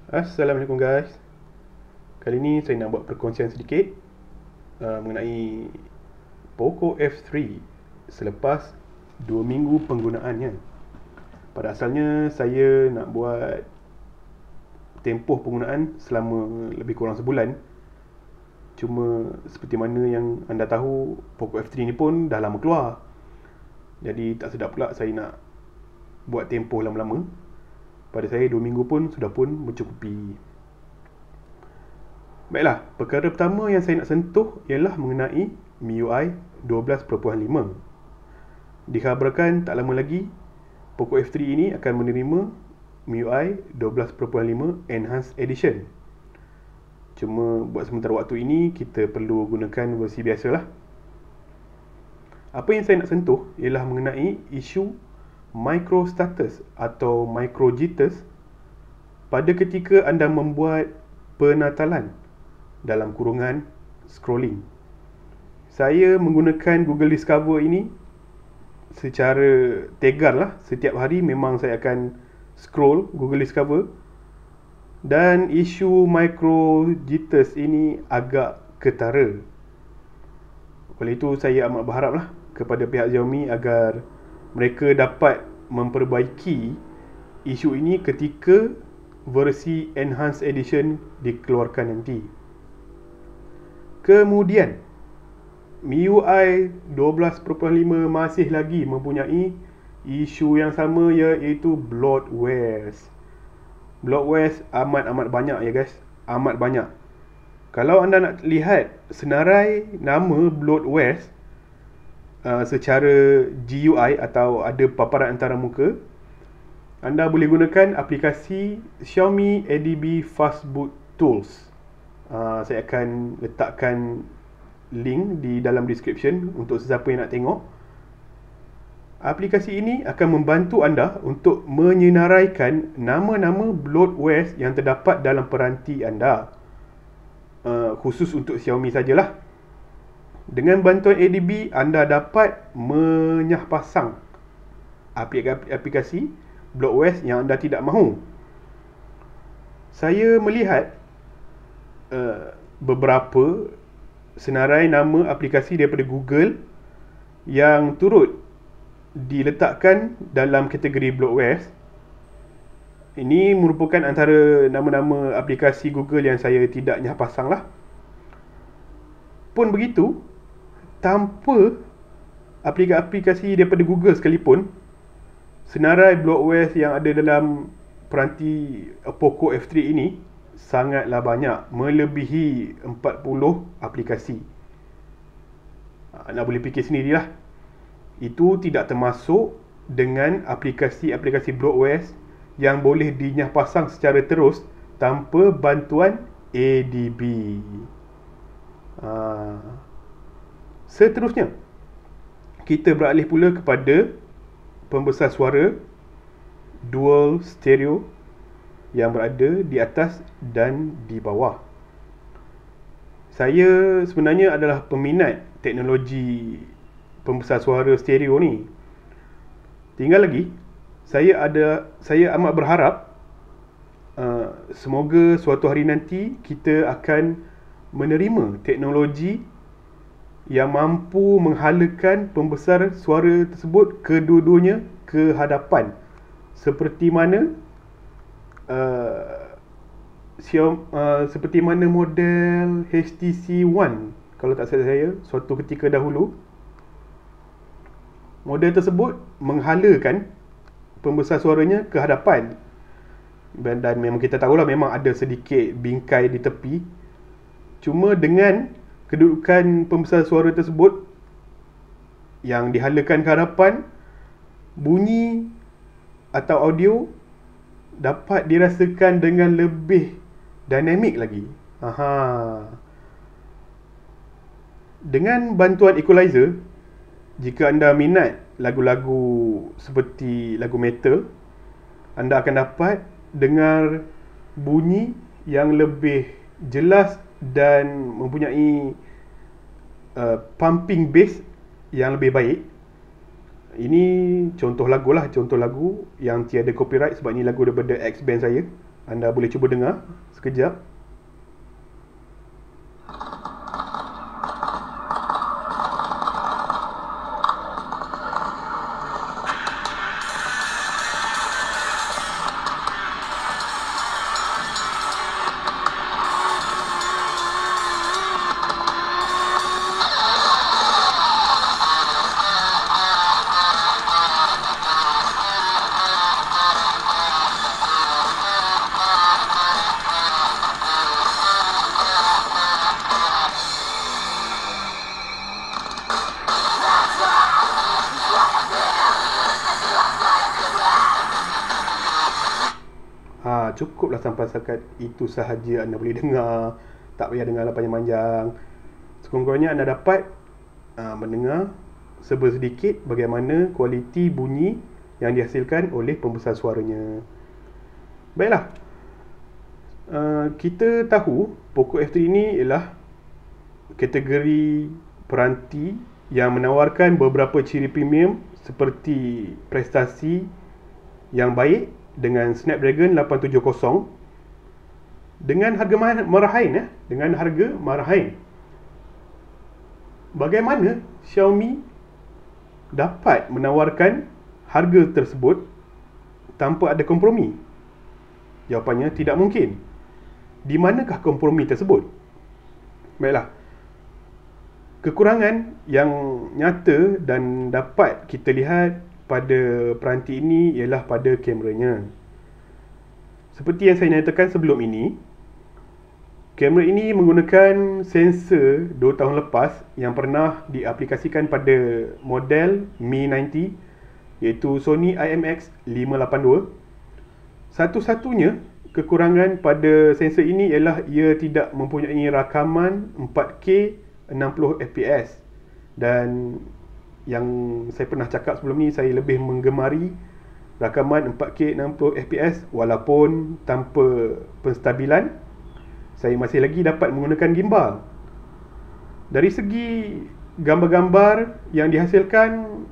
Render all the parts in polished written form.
Assalamualaikum guys. Kali ni saya nak buat perkongsian sedikit mengenai Poco F3 selepas 2 minggu penggunaannya. Pada asalnya saya nak buat tempoh penggunaan selama lebih kurang sebulan. Cuma seperti mana yang anda tahu, Poco F3 ni pun dah lama keluar. Jadi tak sedap pula saya nak buat tempoh lama-lama. Pada saya 2 minggu pun sudah pun mencukupi. Baiklah, perkara pertama yang saya nak sentuh ialah mengenai MIUI 12.5. Dikhabarkan tak lama lagi Poco F3 ini akan menerima MIUI 12.5 Enhanced Edition. Cuma buat sementara waktu ini kita perlu gunakan versi biasalah. Apa yang saya nak sentuh ialah mengenai isu micro status atau micro jitters pada ketika anda membuat penatalan dalam kurungan scrolling. Saya menggunakan Google Discover ini secara tegar lah. Setiap hari memang saya akan scroll Google Discover, dan isu micro jitters ini agak ketara. Oleh itu saya amat berharap lah kepada pihak Xiaomi agar mereka dapat memperbaiki isu ini ketika versi Enhanced Edition dikeluarkan nanti. Kemudian MIUI 12.5 masih lagi mempunyai isu yang sama, iaitu bloatwares. Bloatwares amat banyak ya guys, amat banyak. Kalau anda nak lihat senarai nama bloatwares secara GUI atau ada paparan antara muka, anda boleh gunakan aplikasi Xiaomi ADB Fastboot Tools. Saya akan letakkan link di dalam description untuk sesiapa yang nak tengok. Aplikasi ini akan membantu anda untuk menyenaraikan nama-nama bloatwares yang terdapat dalam peranti anda, khusus untuk Xiaomi sajalah. Dengan bantuan ADB, anda dapat menyahpasang aplikasi bloatwares yang anda tidak mahu. Saya melihat beberapa senarai nama aplikasi daripada Google yang turut diletakkan dalam kategori bloatwares. Ini merupakan antara nama-nama aplikasi Google yang saya tidak nyahpasang lah. Pun begitu, tanpa aplikasi daripada Google sekalipun, senarai bloatwares yang ada dalam peranti Poco F3 ini sangatlah banyak, melebihi 40 aplikasi. Anda boleh fikir sendirilah. Itu tidak termasuk dengan aplikasi-aplikasi bloatwares yang boleh dinyahpasang secara terus tanpa bantuan ADB. Seterusnya, kita beralih pula kepada pembesar suara dual stereo yang berada di atas dan di bawah. Saya sebenarnya adalah peminat teknologi pembesar suara stereo ni. Tinggal lagi, saya amat berharap semoga suatu hari nanti kita akan menerima teknologi yang mampu menghalakan pembesar suara tersebut kedua-duanya ke hadapan, seperti mana seperti mana model HTC One, kalau tak salah saya, suatu ketika dahulu model tersebut menghalakan pembesar suaranya ke hadapan, dan memang kita tahulah memang ada sedikit bingkai di tepi. Cuma dengan kedudukan pembesar suara tersebut yang dihalakan ke hadapan, bunyi atau audio dapat dirasakan dengan lebih dinamik lagi. Dengan bantuan equalizer, jika anda minat lagu-lagu seperti lagu metal, anda akan dapat dengar bunyi yang lebih jelas dan mempunyai pumping bass yang lebih baik. Ini contoh lagu lah, contoh lagu yang tiada copyright sebab ni lagu daripada ex-band saya. Anda boleh cuba dengar sekejap. Cukuplah sampai setakat itu sahaja. Anda boleh dengar, tak payah dengarlah panjang-panjang. Sekurang-kurangnya anda dapat mendengar sedikit bagaimana kualiti bunyi yang dihasilkan oleh pembesar suaranya. Baiklah, kita tahu Poco F3 ini ialah kategori peranti yang menawarkan beberapa ciri premium seperti prestasi yang baik dengan Snapdragon 870 dengan harga marahain dengan harga marahain. Bagaimana Xiaomi dapat menawarkan harga tersebut tanpa ada kompromi? Jawapannya tidak mungkin. Di manakah kompromi tersebut? Baiklah, kekurangan yang nyata dan dapat kita lihat pada peranti ini ialah pada kameranya. Seperti yang saya nyatakan sebelum ini, kamera ini menggunakan sensor 2 tahun lepas yang pernah diaplikasikan pada model Mi 90, iaitu Sony IMX582. Satu-satunya kekurangan pada sensor ini ialah ia tidak mempunyai rakaman 4K 60fps. Dan yang saya pernah cakap sebelum ni, saya lebih menggemari rakaman 4K 60fps walaupun tanpa penstabilan. Saya masih lagi dapat menggunakan gimbal. Dari segi gambar-gambar yang dihasilkan,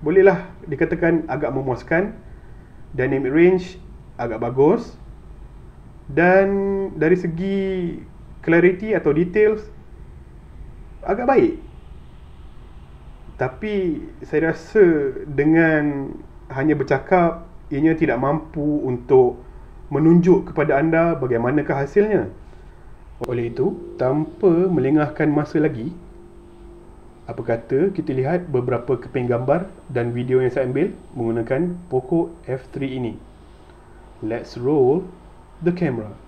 bolehlah dikatakan agak memuaskan. Dynamic range agak bagus. Dan dari segi clarity atau details agak baik. Tapi saya rasa dengan hanya bercakap, ianya tidak mampu untuk menunjuk kepada anda bagaimanakah hasilnya. Oleh itu, tanpa melengahkan masa lagi, apa kata kita lihat beberapa keping gambar dan video yang saya ambil menggunakan Poco F3 ini. Let's roll the camera.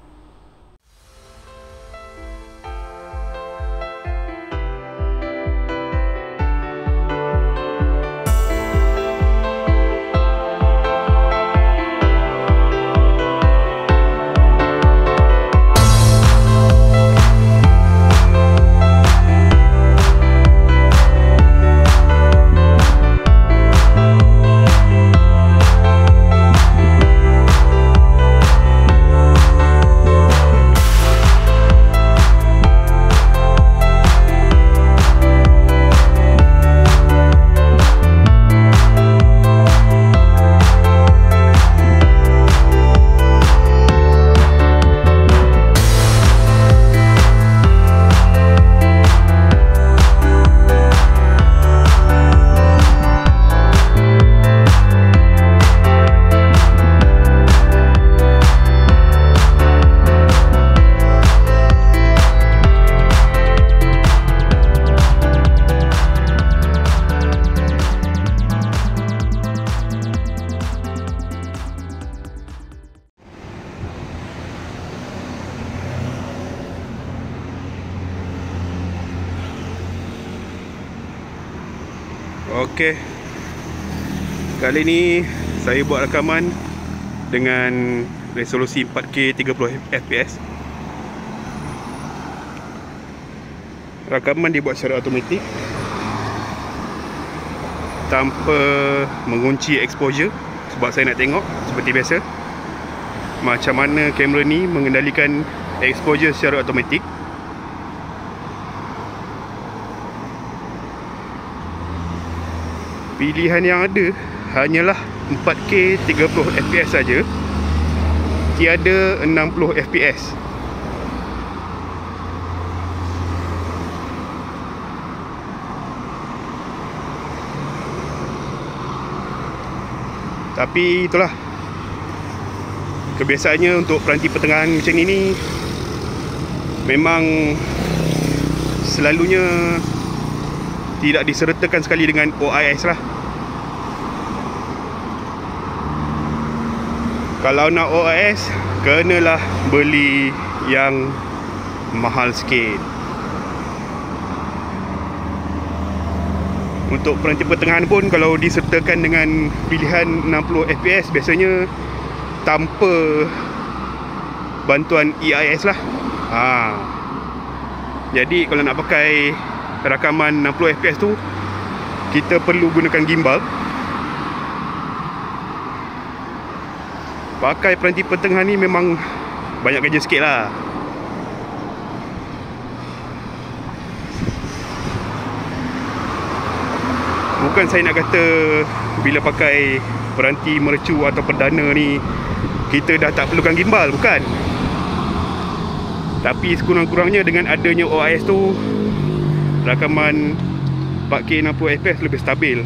Okey, kali ni saya buat rakaman dengan resolusi 4K 30fps. Rakaman dibuat secara automatik tanpa mengunci exposure, sebab saya nak tengok seperti biasa macam mana kamera ni mengendalikan exposure secara automatik. Pilihan yang ada hanyalah 4K 30 fps saja, tiada 60 fps. Tapi itulah, kebiasaannya untuk peranti pertengahan macam ni memang selalunya tidak disertakan sekali dengan OIS lah. Kalau nak OIS, kenalah beli yang mahal sikit. Untuk peranti pertengahan pun, kalau disertakan dengan pilihan 60 fps, biasanya tanpa bantuan EIS lah. Jadi kalau nak pakai rakaman 60 fps tu, kita perlu gunakan gimbal. Pakai peranti pertengahan ni memang banyak kerja sikit lah. Bukan saya nak kata bila pakai peranti mercu atau perdana ni kita dah tak perlukan gimbal, bukan. Tapi sekurang-kurangnya dengan adanya OIS tu, rakaman 4K 60 fps lebih stabil.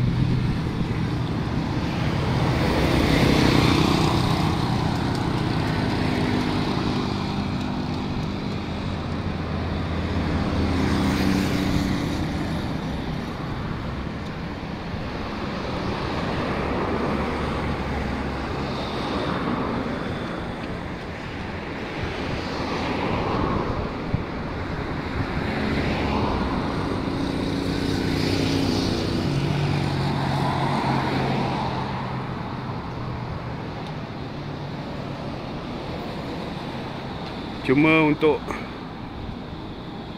Cuma untuk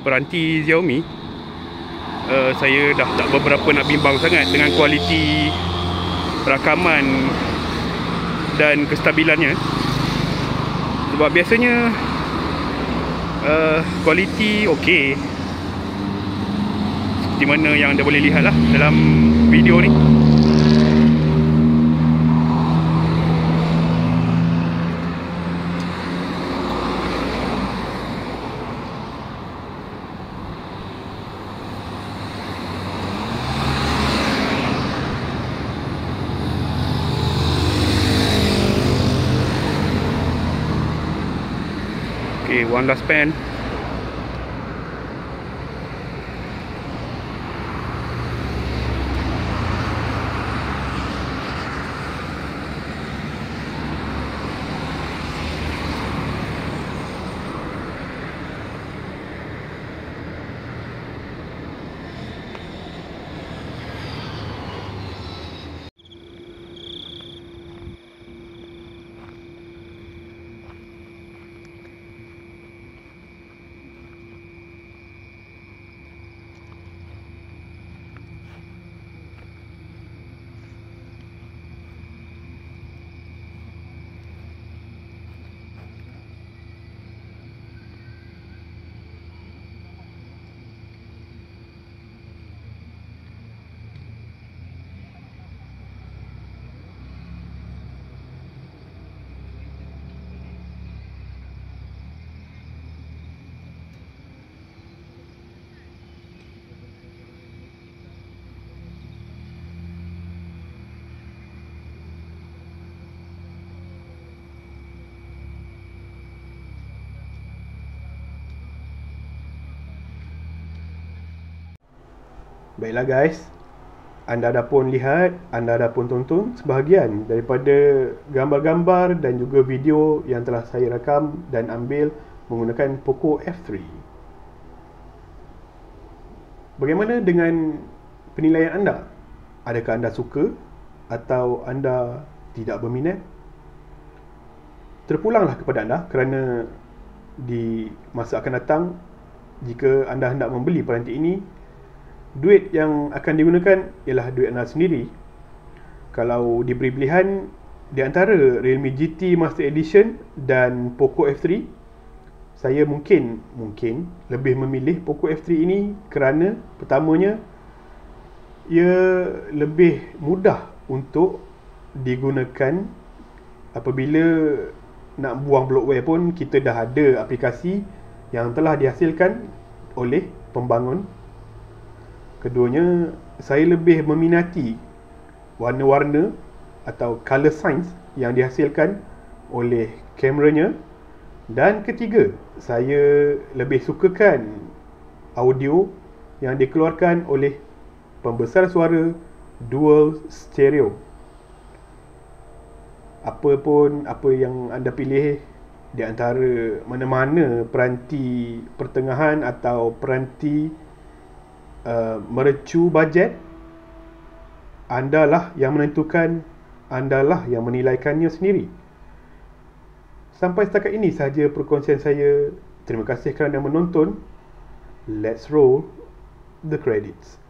peranti Xiaomi, saya dah tak beberapa nak bimbang sangat dengan kualiti rakaman dan kestabilannya. Sebab biasanya kualiti okey, seperti mana yang anda boleh lihat lah dalam video ni. Okay, one last pan. Baiklah guys, anda dah pun lihat, anda dah pun tonton sebahagian daripada gambar-gambar dan juga video yang telah saya rakam dan ambil menggunakan Poco F3. Bagaimana dengan penilaian anda? Adakah anda suka atau anda tidak berminat? Terpulanglah kepada anda, kerana di masa akan datang, jika anda hendak membeli peranti ini, duit yang akan digunakan ialah duit anda sendiri. Kalau diberi pilihan di antara Realme GT Master Edition dan Poco F3, saya mungkin lebih memilih Poco F3 ini kerana pertamanya, ia lebih mudah untuk digunakan apabila nak buang bloatware pun kita dah ada aplikasi yang telah dihasilkan oleh pembangun. Keduanya, saya lebih meminati warna-warna atau color science yang dihasilkan oleh kameranya. Dan ketiga, saya lebih sukakan audio yang dikeluarkan oleh pembesar suara dual stereo. Apa yang anda pilih di antara mana-mana peranti pertengahan atau peranti mercu bajet, andalah yang menentukan, andalah yang menilaikannya sendiri. Sampai setakat ini sahaja perkongsian saya. Terima kasih kerana menonton. Let's roll the credits.